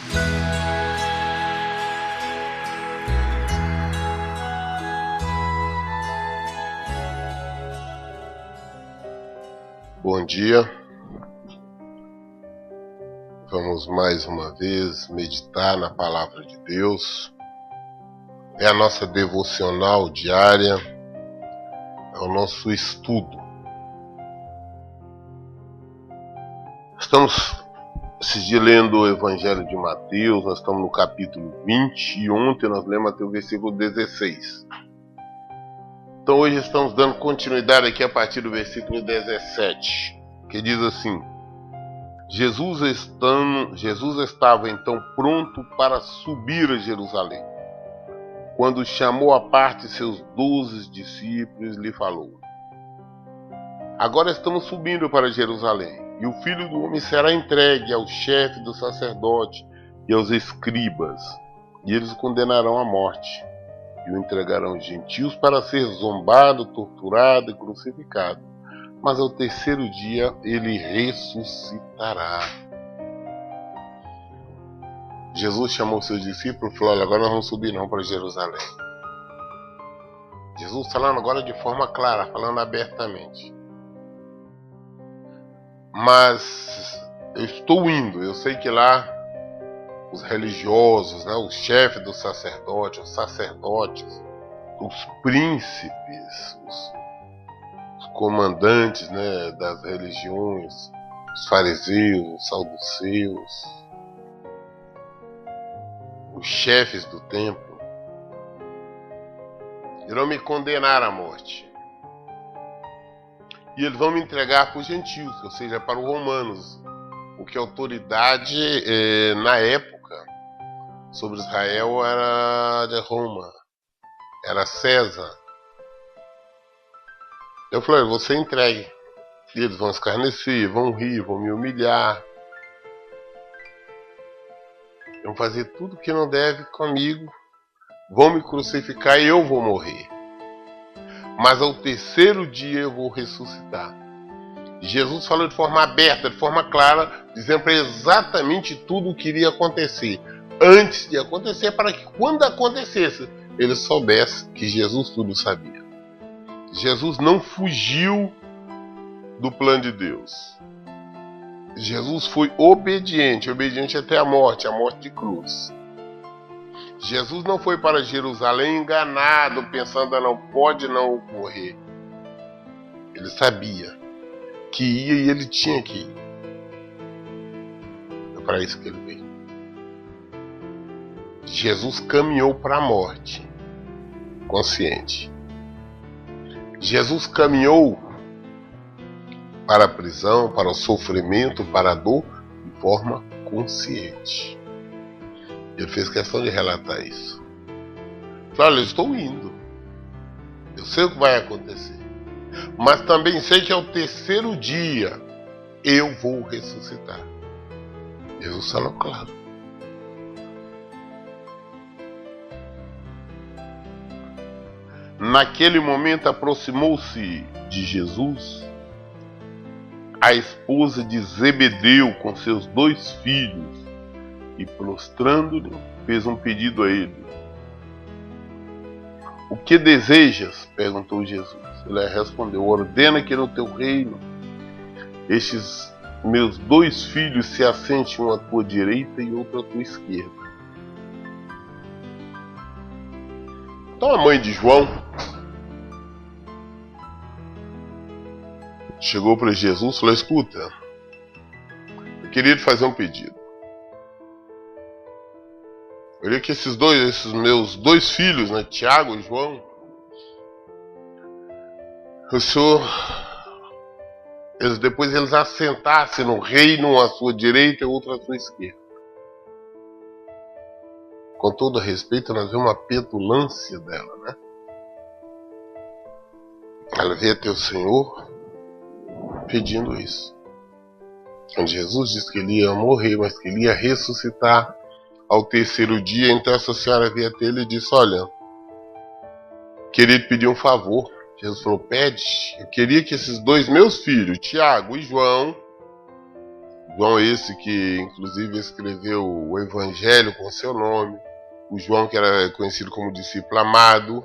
Bom dia, vamos mais uma vez meditar na Palavra de Deus. É a nossa devocional diária, é o nosso estudo. Estamos esses dias lendo o Evangelho de Mateus, nós estamos no capítulo 20 e ontem nós lemos até o versículo 16. Então hoje estamos dando continuidade aqui a partir do versículo 17, que diz assim: Jesus estava então pronto para subir a Jerusalém, quando chamou à parte seus 12 discípulos e lhe falou: agora estamos subindo para Jerusalém, e o Filho do Homem será entregue ao chefe do sacerdote e aos escribas, e eles o condenarão à morte. E o entregarão aos gentios para ser zombado, torturado e crucificado. Mas ao terceiro dia ele ressuscitará. Jesus chamou seus discípulos e falou: olha, agora nós vamos subir não para Jerusalém. Jesus falando agora de forma clara, falando abertamente. Mas eu estou indo, eu sei que lá os religiosos, os chefes dos sacerdotes, os sacerdotes, os príncipes, os comandantes das religiões, os fariseus, os saduceus, os chefes do templo, irão me condenar à morte. E eles vão me entregar para os gentios, ou seja, para os romanos, porque a autoridade na época sobre Israel era de Roma, era César. Eu falei: você entregue. E eles vão escarnecer, vão rir, vão me humilhar, vão fazer tudo que não deve comigo, vão me crucificar e eu vou morrer. Mas ao terceiro dia eu vou ressuscitar. Jesus falou de forma aberta, de forma clara, dizendo para exatamente tudo o que iria acontecer, antes de acontecer, para que quando acontecesse, ele soubesse que Jesus tudo sabia. Jesus não fugiu do plano de Deus. Jesus foi obediente até a morte de cruz. Jesus não foi para Jerusalém enganado, pensando, não pode não ocorrer. Ele sabia que ia e ele tinha que ir. É para isso que ele veio. Jesus caminhou para a morte, consciente. Jesus caminhou para a prisão, para o sofrimento, para a dor, de forma consciente. Ele fez questão de relatar isso. Ele falou: olha, eu estou indo. Eu sei o que vai acontecer. Mas também sei que ao terceiro dia eu vou ressuscitar. Jesus falou claro. Naquele momento aproximou-se de Jesus a esposa de Zebedeu com seus 2 filhos e, prostrando-lhe, fez um pedido a ele. O que desejas? Perguntou Jesus. Ele respondeu: ordena que no teu reino estes meus 2 filhos se assentem, um à tua direita e outro à tua esquerda. Então a mãe de João chegou para Jesus e falou: escuta, eu queria te fazer um pedido. Eu queria que esses meus 2 filhos, Tiago e João, o Senhor, depois eles assentassem no reino, um à sua direita e outro à sua esquerda. Com todo respeito, nós vemos uma petulância dela, Ela veio até o Senhor pedindo isso. Quando Jesus disse que ele ia morrer, mas que ele ia ressuscitar ao terceiro dia, então essa senhora veio até ele e disse: olha, queria te pedir um favor. Jesus falou: pede. Eu queria que esses 2 meus filhos, Tiago e João, João esse que inclusive escreveu o Evangelho com seu nome, o João que era conhecido como discípulo amado,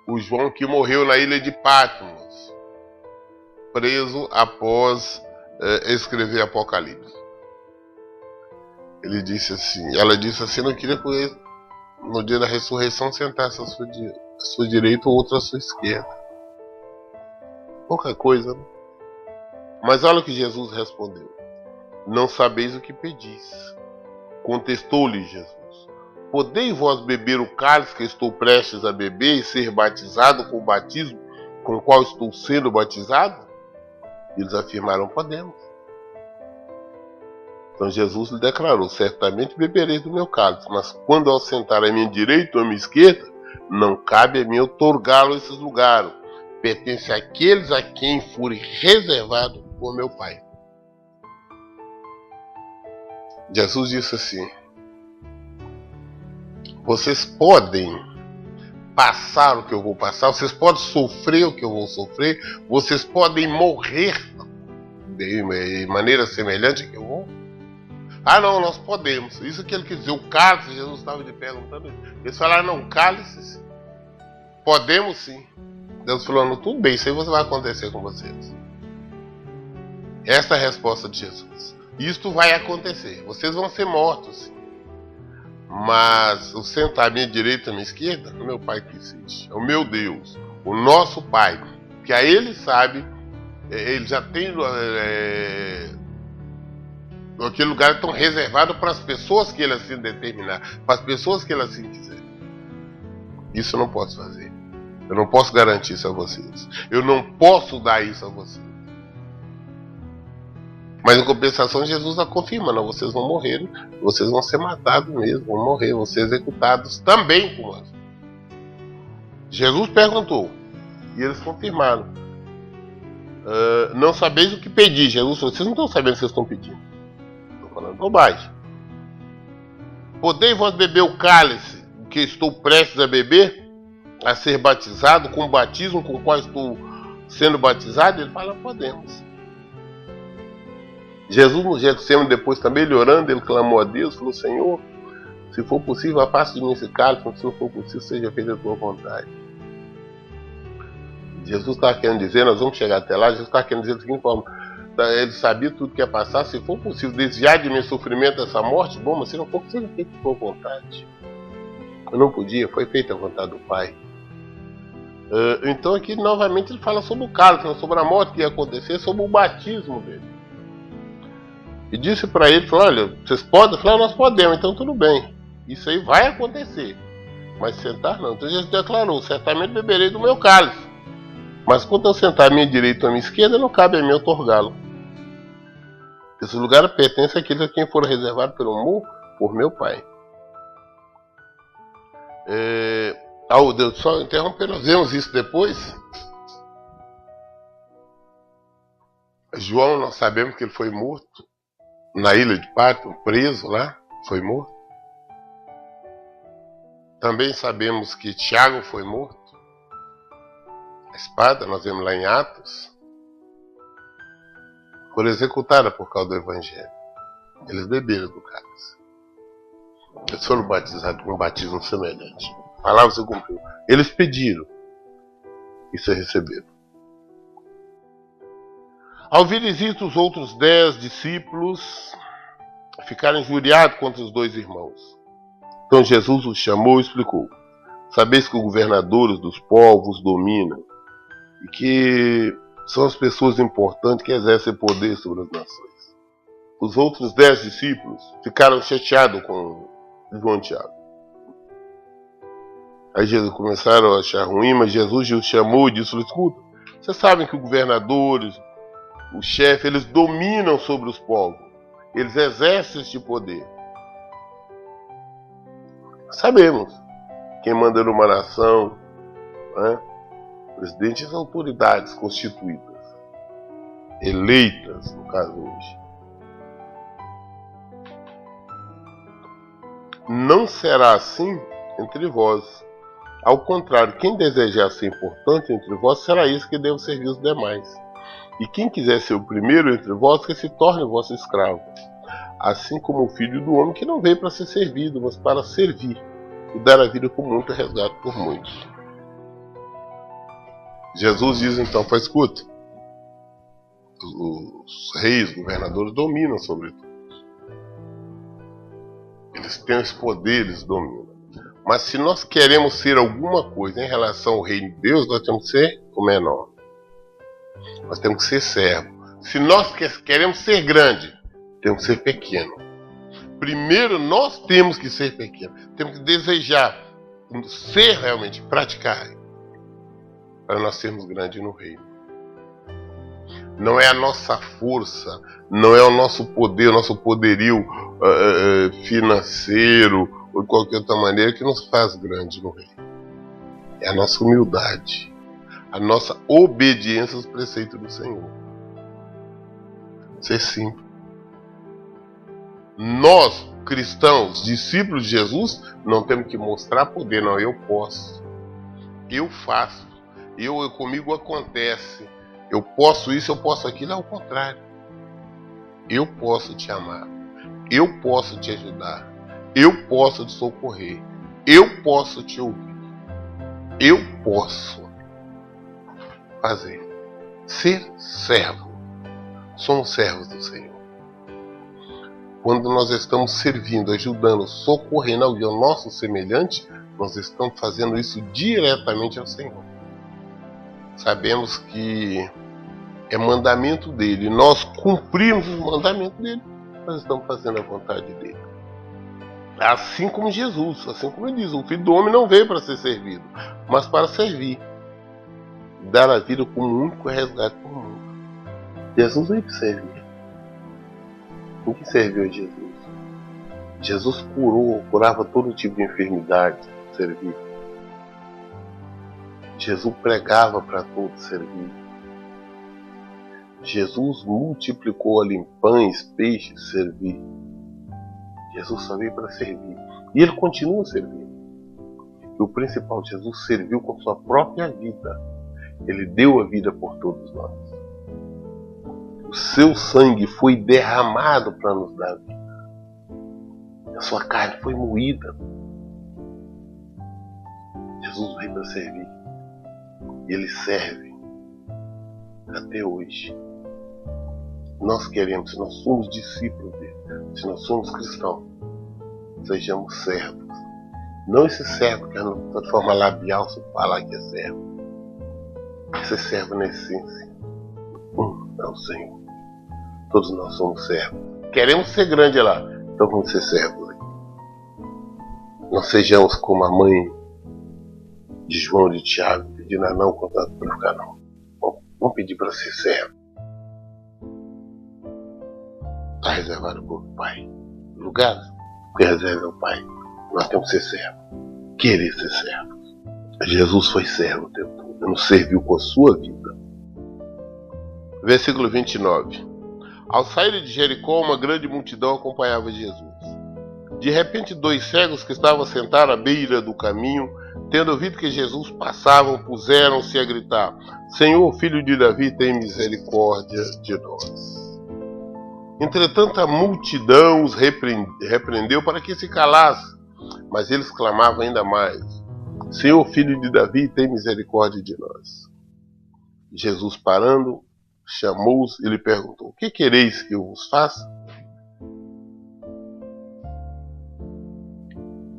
o João que morreu na ilha de Patmos, preso após escrever Apocalipse. Ela disse assim, não queria que ele, no dia da ressurreição, sentasse à sua direita ou outra à sua esquerda. Pouca coisa, né? Mas olha o que Jesus respondeu. Não sabeis o que pedis. Contestou-lhe Jesus. Podeis vós beber o cálice que estou prestes a beber e ser batizado com o batismo com o qual estou sendo batizado? Eles afirmaram, podemos. Então Jesus lhe declarou, certamente bebereis do meu cálice, mas quando eu sentar à minha direita ou à minha esquerda, não cabe a mim outorgá-lo esses lugares. Pertence àqueles a quem for reservado por meu Pai. Jesus disse assim, vocês podem passar o que eu vou passar, vocês podem sofrer o que eu vou sofrer, vocês podem morrer de maneira semelhante que eu vou. Ah não, nós podemos. Isso que ele quis dizer, o cálice, Jesus estava lhe perguntando. Eles falaram, não, o cálice, podemos sim. Deus falou, tudo bem, isso aí vai acontecer com vocês. Esta é a resposta de Jesus. Isto vai acontecer, vocês vão ser mortos, sim. Mas o sentar à minha direita e à minha esquerda, é o meu Pai que existe, é o meu Deus, o nosso Pai, que a Ele sabe, Ele já tem aquele lugar tão reservado para as pessoas que Ele assim determinar, para as pessoas que Ele assim quiser. Isso eu não posso fazer, eu não posso garantir isso a vocês, eu não posso dar isso a vocês. Mas em compensação Jesus a confirma, não, vocês vão morrer, vocês vão ser matados mesmo, vão morrer, vão ser executados também com nós. Jesus perguntou, e eles confirmaram. Não sabeis o que pedir. Jesus falou, vocês não estão sabendo o que vocês estão pedindo. Estou falando bobagem. Podeis vós beber o cálice que estou prestes a beber, a ser batizado com o batismo com o qual estou sendo batizado? Ele fala, podemos. Jesus no Getsemane depois também, ele orando, ele clamou a Deus, falou, Senhor, se for possível, afaste de mim esse cálice, mas se não for possível, seja feita a tua vontade. Jesus estava querendo dizer, nós vamos chegar até lá, Jesus estava querendo dizer da seguinte forma, ele sabia tudo que ia passar, se for possível desviar de mim o sofrimento dessa morte, bom, mas se não for, seja feita a tua vontade. Eu não podia, foi feita a vontade do Pai. Então aqui novamente ele fala sobre o cálice, sobre a morte que ia acontecer, sobre o batismo dele. E disse para ele, falou, olha, vocês podem? Falaram, nós podemos, então tudo bem. Isso aí vai acontecer. Mas sentar não. Então Jesus declarou, certamente beberei do meu cálice. Mas quando eu sentar à minha direita ou à minha esquerda, não cabe a mim outorgá-lo. Esse lugar pertence àqueles a quem for reservado pelo amor por meu Pai. Deus, só interromper, nós vemos isso depois. João, nós sabemos que ele foi morto na ilha de Patmos, preso lá, foi morto. Também sabemos que Tiago foi morto. A espada, nós vemos lá em Atos, foi executada por causa do Evangelho. Eles beberam do cálice. Eles foram batizados com um batismo semelhante. A palavra se cumpriu. Eles pediram e se receberam. Ao virem isto, os outros 10 discípulos ficaram injuriados contra os 2 irmãos. Então Jesus os chamou e explicou. Sabeis que os governadores dos povos dominam e que são as pessoas importantes que exercem poder sobre as nações. Os outros 10 discípulos ficaram chateados com João e Tiago. Aí Jesus começaram a achar ruim, mas Jesus os chamou e disse, escuta, vocês sabem que os governadores, o chefe, eles dominam sobre os povos. Eles exercem este poder. Sabemos quem manda numa nação, né? Presidente e as autoridades constituídas, eleitas, no caso hoje. Não será assim entre vós. Ao contrário, quem desejar ser importante entre vós, será isso que deve servir os demais. E quem quiser ser o primeiro entre vós, que se torne vosso escravo. assim como o Filho do Homem, que não veio para ser servido, mas para servir e dar a vida por muito, resgate por muitos. Jesus diz então, escuta, os reis, governadores dominam sobre tudo. Eles têm os poderes, dominam. Mas se nós queremos ser alguma coisa em relação ao reino de Deus, nós temos que ser o menor. Nós temos que ser servo. Se nós queremos ser grande, temos que ser pequeno. Primeiro nós temos que ser pequeno. Temos que desejar ser realmente, praticar, para nós sermos grandes no reino. Não é a nossa força, não é o nosso poder, o nosso poderio financeiro ou de qualquer outra maneira que nos faz grande no reino. É a nossa humildade, a nossa obediência aos preceitos do Senhor. Ser simples. Nós, cristãos, discípulos de Jesus, não temos que mostrar poder, não. Eu posso, eu faço, comigo acontece, eu posso isso, eu posso aquilo. É o contrário. Eu posso te amar, eu posso te ajudar, eu posso te socorrer, eu posso te ouvir, eu posso fazer. Ser servo. Somos servos do Senhor. Quando nós estamos servindo, ajudando, socorrendo alguém ao nosso semelhante, nós estamos fazendo isso diretamente ao Senhor. Sabemos que é mandamento dele. Nós cumprimos os mandamentos dele. Nós estamos fazendo a vontade dele. Assim como Jesus, assim como ele diz, o Filho do Homem não veio para ser servido, mas para servir. Dar a vida como único resgate por mundo. Jesus veio para servir. O que serviu a Jesus? Jesus curava todo tipo de enfermidade, servir. Jesus pregava para todos servir. Jesus multiplicou ali pães, peixes, servir. Jesus só veio para servir. E ele continua servindo. E o principal, Jesus serviu com sua própria vida. Ele deu a vida por todos nós. O seu sangue foi derramado para nos dar vida. A sua carne foi moída. Jesus veio para servir. E ele serve até hoje. Nós queremos, se nós somos discípulos dele, se nós somos cristãos, sejamos servos. Não esse servo que é de forma labial se falar que é servo. Esse servo na essência. É o Senhor. Todos nós somos servos. Queremos ser grande lá, então vamos ser servos. Não sejamos como a mãe de João e de Tiago, pedindo a não contato para ficar não. Vamos pedir para ser servo. Está reservado para o Pai. Lugar que reserva ao Pai. Nós temos que ser servos. Querer ser servos. Jesus foi servo o tempo todo. Ele nos serviu com a sua vida. Versículo 29. Ao sair de Jericó, uma grande multidão acompanhava Jesus. De repente, 2 cegos que estavam sentados à beira do caminho, tendo ouvido que Jesus passava, puseram-se a gritar: Senhor, filho de Davi, tem misericórdia de nós. Entretanto, a multidão os repreendeu para que se calassem, mas eles clamavam ainda mais: Senhor, filho de Davi, tem misericórdia de nós. Jesus, parando, chamou-os e lhe perguntou: O que quereis que eu vos faça?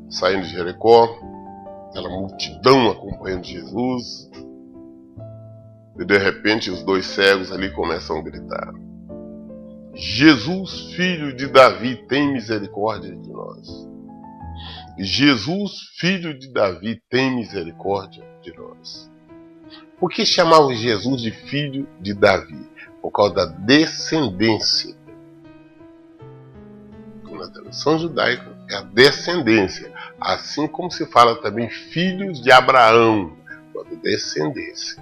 Saindo de Jericó, aquela multidão acompanhando Jesus, e de repente os 2 cegos ali começam a gritar: Jesus, filho de Davi, tem misericórdia de nós. Jesus, filho de Davi, tem misericórdia de nós. Por que chamavam Jesus de filho de Davi? Por causa da descendência. Na tradição judaica é a descendência. Assim como se fala também filhos de Abraão. Por causa da descendência.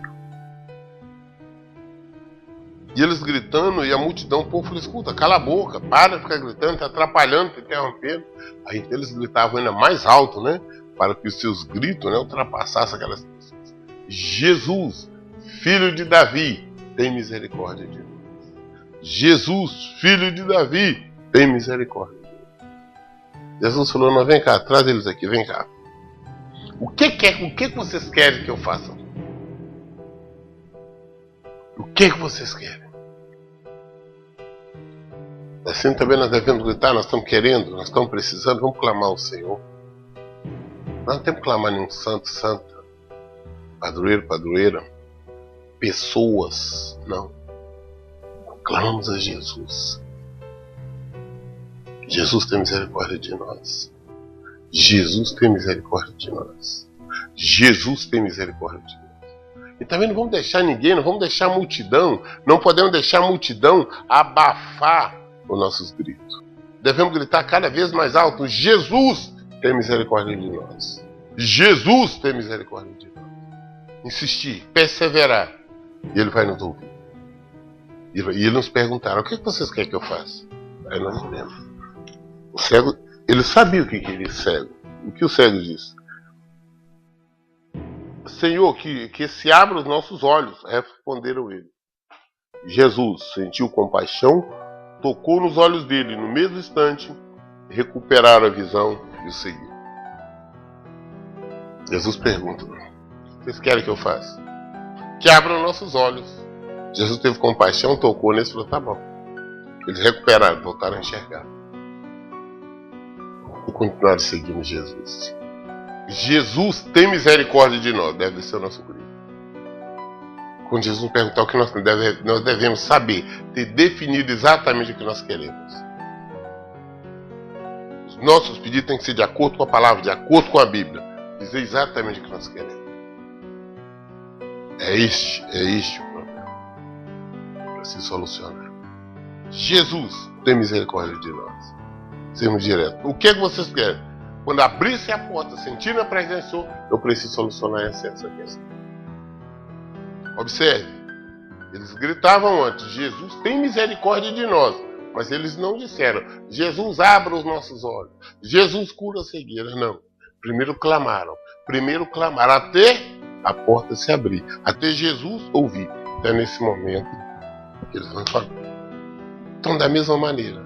E eles gritando, e a multidão, o povo falou: escuta, cala a boca, para de ficar gritando, está atrapalhando, está interrompendo. Aí eles gritavam ainda mais alto, né? Para que os seus gritos, né, ultrapassassem aquelas pessoas. Jesus, filho de Davi, tem misericórdia de nós. Jesus, filho de Davi, tem misericórdia. Jesus falou, não, vem cá, traz eles aqui, vem cá. O que vocês querem que eu faça? O que vocês querem? Assim também nós devemos gritar, nós estamos querendo, nós estamos precisando, vamos clamar ao Senhor. Nós não temos que clamar nenhum santo, santa, padroeiro, padroeira, pessoas, não. Clamamos a Jesus. Jesus tem misericórdia de nós. Jesus tem misericórdia de nós. Jesus tem misericórdia de nós. E também não vamos deixar ninguém, não vamos deixar a multidão, não podemos deixar a multidão abafar os nossos gritos. Devemos gritar cada vez mais alto, Jesus tem misericórdia de nós. Jesus tem misericórdia de nós. Insistir, perseverar, e Ele vai nos ouvir. E Ele nos perguntará, o que vocês querem que eu faça? Aí nós dizemos. O cego, ele sabia o que queria cego. O que o cego disse? Senhor, que se abra os nossos olhos, responderam ele. Jesus sentiu compaixão, tocou nos olhos dele, no mesmo instante, recuperaram a visão e o seguiram. Jesus pergunta, o que vocês querem que eu faça? Que abram nossos olhos. Jesus teve compaixão, tocou nesse e falou, tá bom. Eles recuperaram, voltaram a enxergar. E continuaram seguindo Jesus. Jesus tem misericórdia de nós, deve ser o nosso grito. Quando Jesus nos perguntar o que nós devemos saber, ter definido exatamente o que nós queremos. Os nossos pedidos têm que ser de acordo com a palavra, de acordo com a Bíblia. Dizer exatamente o que nós queremos. É este o problema. Para se solucionar. Jesus tem misericórdia de nós. Sermos diretos. O que vocês querem? Quando abrisse a porta, sentir a presença, eu preciso solucionar essa questão. Observe. Eles gritavam antes, Jesus tem misericórdia de nós. Mas eles não disseram, Jesus abra os nossos olhos. Jesus cura a cegueira. Não. Primeiro clamaram até a porta se abrir, até Jesus ouvir. Até nesse momento que eles vão falar. Então, da mesma maneira,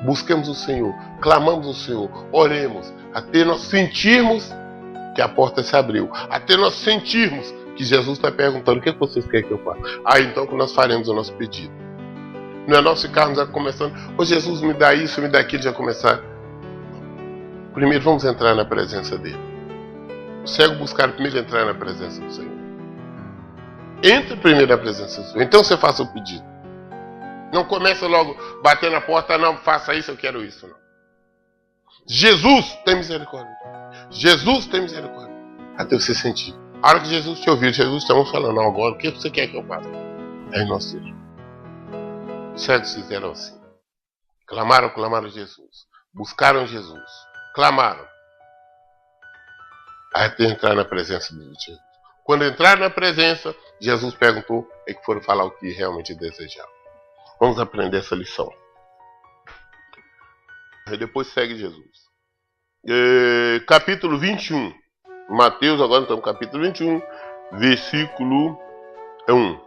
busquemos o Senhor, clamamos o Senhor, oremos, até nós sentirmos que a porta se abriu, até nós sentirmos que Jesus está perguntando, o que vocês querem que eu faça? Então que nós faremos o nosso pedido. Não é nós ficarmos começando, Jesus, me dá isso, me dá aquilo, já começar. Primeiro vamos entrar na presença dele. O cego buscar primeiro entrar na presença do Senhor. Entre primeiro na presença do Senhor. Então você faça o pedido. Não começa logo bater na porta, não, faça isso, eu quero isso. Não. Jesus tem misericórdia. Jesus tem misericórdia. Até você sentir. A hora que Jesus te ouvir, Jesus estamos falando, não, agora o que você quer que eu faça? Aí nós temos. Os cegos fizeram assim. Clamaram Jesus. Buscaram Jesus. Clamaram. Até entrar na presença de Jesus. Quando entraram na presença, Jesus perguntou e que foram falar o que realmente desejavam. Vamos aprender essa lição. E depois segue Jesus. Capítulo 21. Mateus, agora estamos no capítulo 21, versículo 1.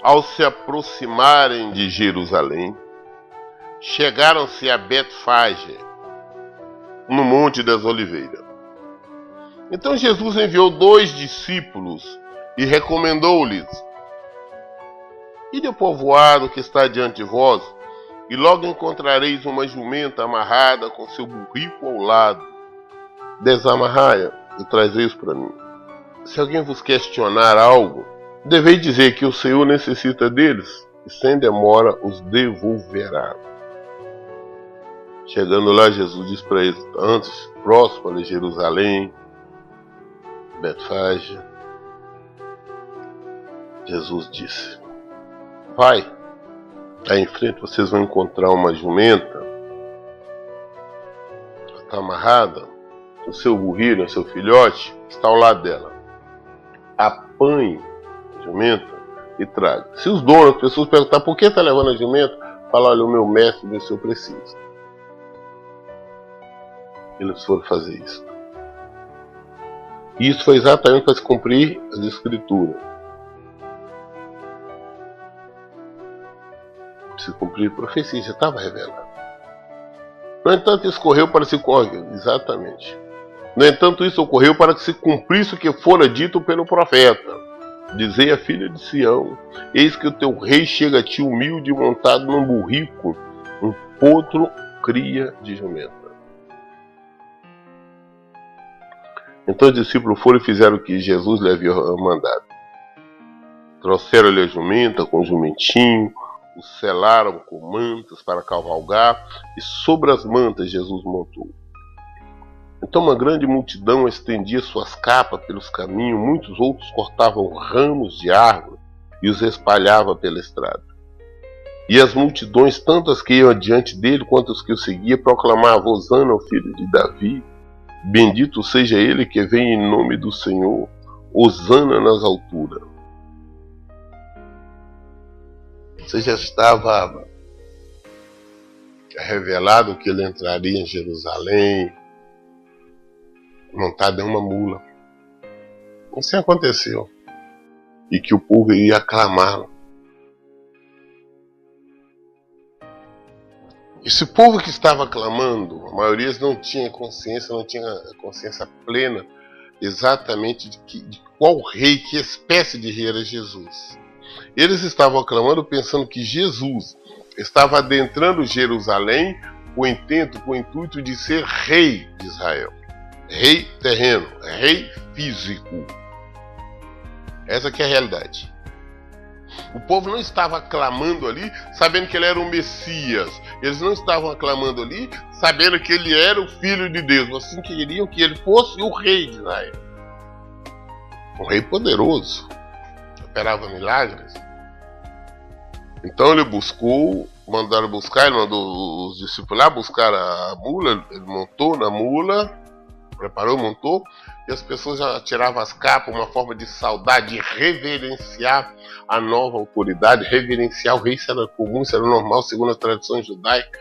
Ao se aproximarem de Jerusalém, chegaram-se a Betfage, no Monte das Oliveiras. Então Jesus enviou 2 discípulos e recomendou-lhes: Ide ao povoado que está diante de vós, e logo encontrareis uma jumenta amarrada com seu burrico ao lado. Desamarrai-a e trazei-os para mim. Se alguém vos questionar algo, deveis dizer que o Senhor necessita deles, e sem demora os devolverá. Chegando lá, Jesus disse para eles, antes, próximo de Jerusalém, Betfage, Jesus disse: Vai, aí em frente vocês vão encontrar uma jumenta, está amarrada, o seu burrinho, o seu filhote, está ao lado dela. Apanhe a jumenta e traga. Se os donos, as pessoas perguntar por que está levando a jumenta, fala, olha, o meu mestre disse que eu preciso. Eles foram fazer isso. E isso foi exatamente para se cumprir as escrituras. se cumprir a profecia, já estava revelado. No entanto, isso ocorreu para se exatamente. No entanto, isso ocorreu para que se cumprisse o que fora dito pelo profeta. Dizei à filha de Sião: eis que o teu rei chega a ti humilde, montado num burrico, um potro cria de jumenta. Então os discípulos foram e fizeram o que Jesus lhe havia mandado. Trouxeram-lhe a jumenta com o jumentinho, o selaram com mantas para cavalgar, e sobre as mantas Jesus montou. Então uma grande multidão estendia suas capas pelos caminhos, muitos outros cortavam ramos de árvore e os espalhavam pela estrada. E as multidões, tanto as que iam adiante dele quanto as que o seguiam, proclamavam: Hosana ao filho de Davi, bendito seja ele que vem em nome do Senhor, Hosana nas alturas. Você já estava revelado que ele entraria em Jerusalém montado em uma mula. Isso aconteceu. E que o povo ia aclamá-lo. Esse povo que estava aclamando, a maioria não tinha consciência plena exatamente de qual rei, que espécie de rei era Jesus. Eles estavam aclamando pensando que Jesus estava adentrando Jerusalém com o intuito de ser rei de Israel. Rei terreno, rei físico. Essa que é a realidade. O povo não estava aclamando ali sabendo que ele era o Messias. Eles não estavam aclamando ali sabendo que ele era o Filho de Deus. Mas sim queriam que ele fosse o rei de Israel. Um rei poderoso. Operava milagres. Então ele mandaram buscar, ele mandou os discípulos lá buscar a mula. Ele montou na mula, preparou, montou, e as pessoas já tiravam as capas, uma forma de saudade, de reverenciar a nova autoridade, reverenciar o rei. Isso era comum, isso era normal, segundo a tradição judaica.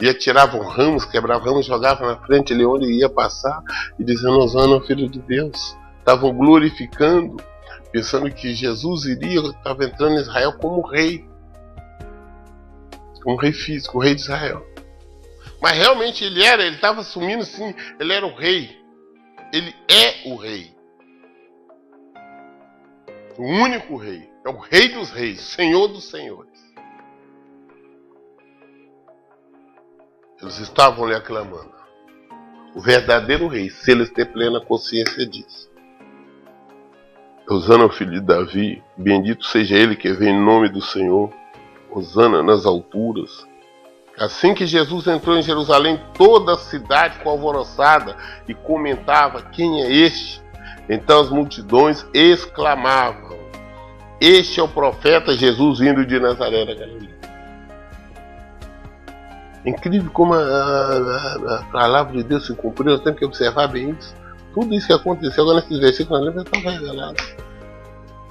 E tiravam ramos, quebravam ramos, jogavam na frente ali onde ia passar, e dizendo: Hosana, filho de Deus. Estavam glorificando, pensando que Jesus estava entrando em Israel como rei. Um rei físico, o rei de Israel. Mas realmente ele estava assumindo sim, ele era o rei. Ele é o rei. O único rei. É o rei dos reis, senhor dos senhores. Eles estavam lhe aclamando. O verdadeiro rei, se eles têm plena consciência disso. Hosana, filho de Davi, bendito seja ele que vem em nome do Senhor. Hosana nas alturas. Assim que Jesus entrou em Jerusalém, toda a cidade ficou alvoroçada e comentava: quem é este? Então as multidões exclamavam: este é o profeta Jesus vindo de Nazaré da Galileia. Incrível como a palavra de Deus se cumpriu. Nós temos que observar bem isso. Tudo isso que aconteceu agora nesses versículos, nós estamos revelados.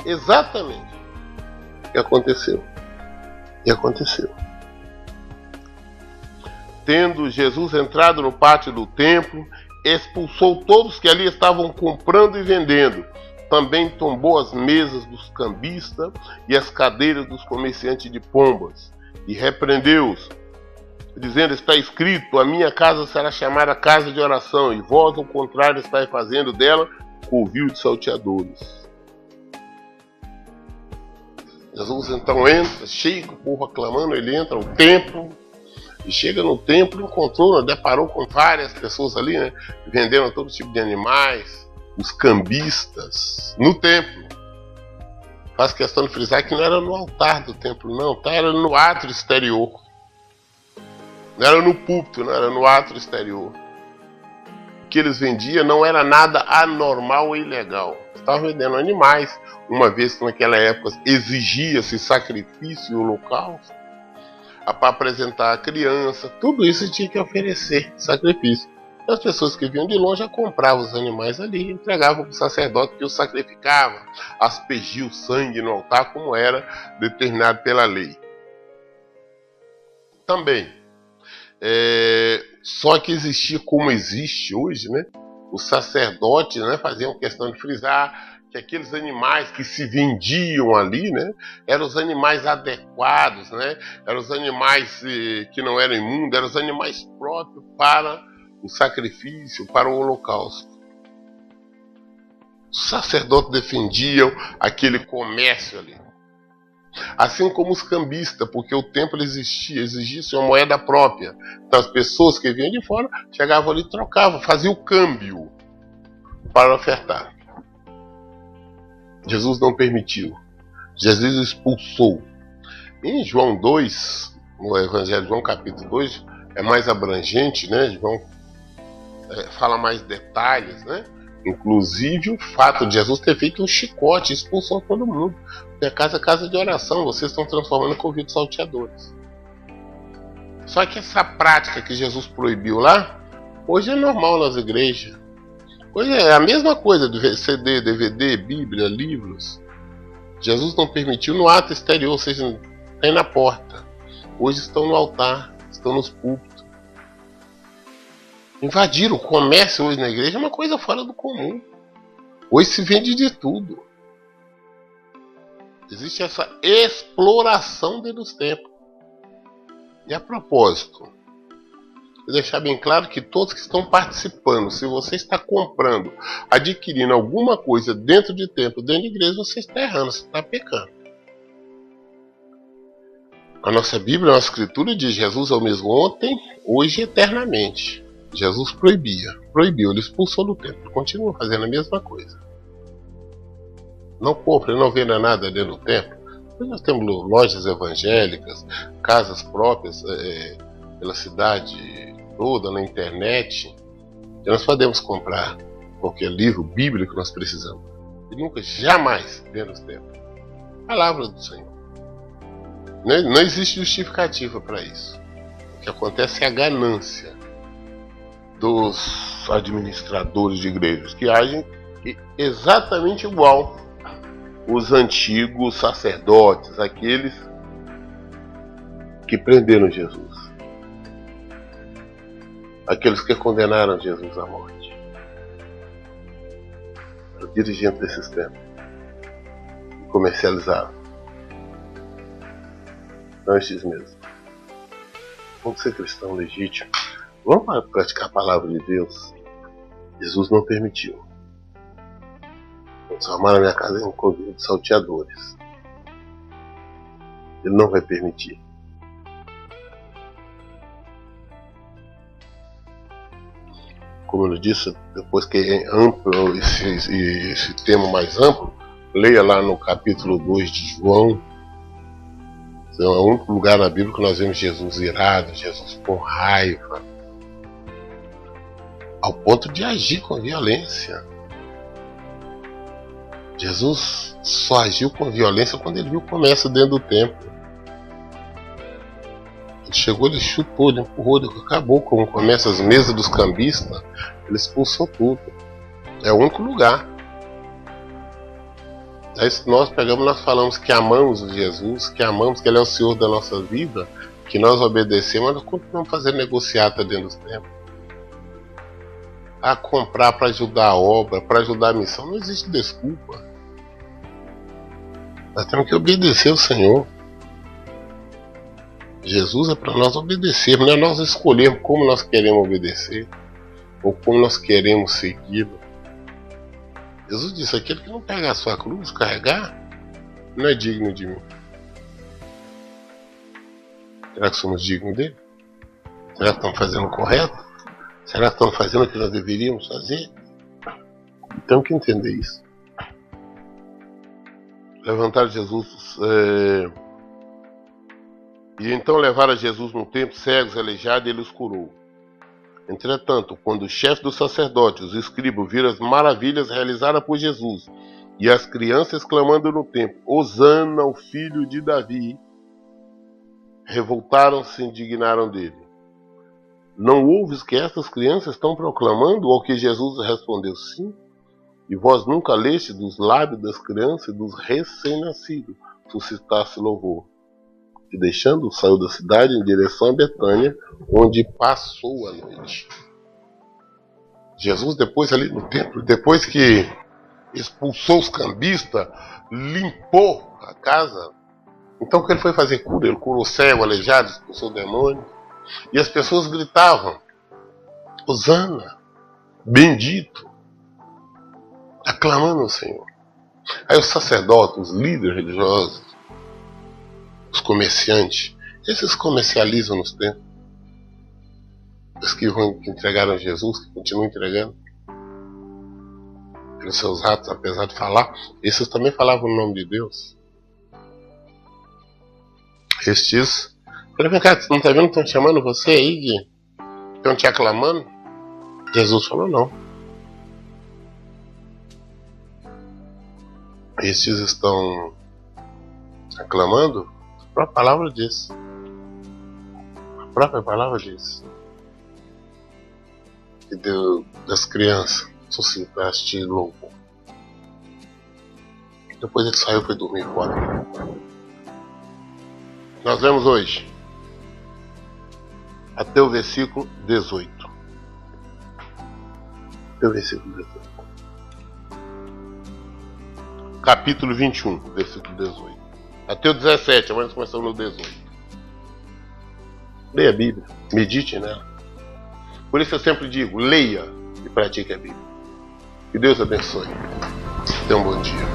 Exatamente o que aconteceu. E aconteceu. Tendo Jesus entrado no pátio do templo, expulsou todos que ali estavam comprando e vendendo. Também tombou as mesas dos cambistas e as cadeiras dos comerciantes de pombas. E repreendeu-os, dizendo: está escrito, a minha casa será chamada casa de oração, e vós, ao contrário, estáis fazendo dela covil de salteadores. Jesus então entra, chega, o povo aclamando, ele entra no templo, e chega no templo, encontrou, deparou com várias pessoas ali, né, vendendo todo tipo de animais, os cambistas, no templo. Faz questão de frisar que não era no altar do templo, não, tá? Era no átrio exterior. Não era no púlpito, não era no átrio exterior. O que eles vendiam não era nada anormal ou ilegal. Estavam vendendo animais, uma vez que naquela época exigia-se sacrifício e holocausto, para apresentar a criança, tudo isso tinha que oferecer sacrifício. As pessoas que vinham de longe já compravam os animais ali, entregavam para o sacerdote que os sacrificava, aspergia o sangue no altar, como era determinado pela lei. Também, só que existia como existe hoje, né? Os sacerdotes, né, faziam questão de frisar que aqueles animais que se vendiam ali, né, eram os animais adequados, né, eram os animais que não eram imundos, eram os animais próprios para o sacrifício, para o holocausto. Os sacerdotes defendiam aquele comércio ali. Assim como os cambistas, porque o templo exigia uma moeda própria. Então as pessoas que vinham de fora chegavam ali e trocavam, faziam o câmbio para ofertar. Jesus não permitiu. Jesus expulsou. Em João 2, no Evangelho de João, capítulo 2, é mais abrangente, né? João fala mais detalhes, né? Inclusive o fato de Jesus ter feito um chicote, expulsou todo mundo. Porque a casa é casa de oração, vocês estão transformando em convites salteadores. Só que essa prática que Jesus proibiu lá, hoje é normal nas igrejas. Hoje é a mesma coisa de CD, DVD, Bíblia, livros. Jesus não permitiu no ato exterior, ou seja, tem na porta. Hoje estão no altar, estão nos púlpitos. Invadiram o comércio hoje na igreja, é uma coisa fora do comum. Hoje se vende de tudo. Existe essa exploração dentro dos templos. E a propósito, vou deixar bem claro que todos que estão participando, se você está comprando, adquirindo alguma coisa dentro de templo, dentro de igreja, você está errando, você está pecando. A nossa Bíblia, a nossa Escritura diz: Jesus é o mesmo ontem, hoje e eternamente. Jesus proibiu, ele expulsou do templo, continua fazendo a mesma coisa. Não compre, não venda nada dentro do templo. Nós temos lojas evangélicas, casas próprias pela cidade toda, na internet. E nós podemos comprar qualquer livro bíblico que nós precisamos. E nunca, jamais dentro do templo. Palavra do Senhor. Não existe justificativa para isso. O que acontece é a ganância dos administradores de igrejas, que agem exatamente igual os antigos sacerdotes, aqueles que prenderam Jesus, aqueles que condenaram Jesus à morte. Os dirigentes desses templos comercializaram. Não estes mesmos. Vamos ser cristão legítimo. Vamos praticar a palavra de Deus. Jesus não permitiu. Transformar a minha casa em um convívio de salteadores. Ele não vai permitir. Como eu disse, depois que é amplo esse tema mais amplo, leia lá no capítulo 2 de João. É o único lugar na Bíblia que nós vemos Jesus irado, Jesus com raiva, ao ponto de agir com violência. Jesus só agiu com violência quando ele viu o comércio dentro do templo. Ele chegou, ele chutou, ele empurrou, ele acabou com o comércio, as mesas dos cambistas, ele expulsou tudo. É o único lugar. Aí nós pegamos, nós falamos que amamos Jesus, que amamos, que ele é o Senhor da nossa vida, que nós obedecemos, mas nós continuamos fazendo negociata dentro dos templos. A comprar para ajudar a obra, para ajudar a missão, não existe desculpa. Nós temos que obedecer ao Senhor. Jesus é para nós obedecermos, não é nós escolhermos como nós queremos obedecer, ou como nós queremos segui-lo. Jesus disse: aquele que não pega a sua cruz, carregar, não é digno de mim. Será que somos dignos dele? Será que estamos fazendo o correto? Será que estamos fazendo o que nós deveríamos fazer? Temos que entender isso. Levantaram Jesus e então levaram Jesus no templo, cegos, aleijados, e ele os curou. Entretanto, quando os chefes dos sacerdotes, os escribas, viram as maravilhas realizadas por Jesus e as crianças clamando no templo: Hosana, o filho de Davi, revoltaram-se e se indignaram dele. Não ouves que estas crianças estão proclamando? Ao que Jesus respondeu: sim. E vós nunca leste dos lábios das crianças e dos recém-nascidos suscitasse louvor. E deixando, saiu da cidade em direção a Betânia, onde passou a noite. Jesus, depois ali no templo, depois que expulsou os cambistas, limpou a casa. Então o que ele foi fazer? Cura. Ele curou cego, aleijado, expulsou o demônio. E as pessoas gritavam: Hosana, bendito, aclamando o Senhor. Aí os sacerdotes, os líderes religiosos, os comerciantes, esses comercializam nos templos. Os que entregaram a Jesus, que continuam entregando pelos seus atos, apesar de falar, esses também falavam o nome de Deus. Estes, falei, vem cá, você não está vendo que estão chamando você aí, estão te aclamando? Jesus falou, não. Estes estão aclamando? A própria palavra diz. A própria palavra diz. Que deu das crianças suscitaste louco. Depois ele saiu para dormir fora. Nós lemos hoje até o versículo 18. Até o versículo 18. Capítulo 21, versículo 18. Até o 17, agora nós começamos no 18. Leia a Bíblia, medite nela. Por isso eu sempre digo, leia e pratique a Bíblia. Que Deus abençoe. Tenha um bom dia.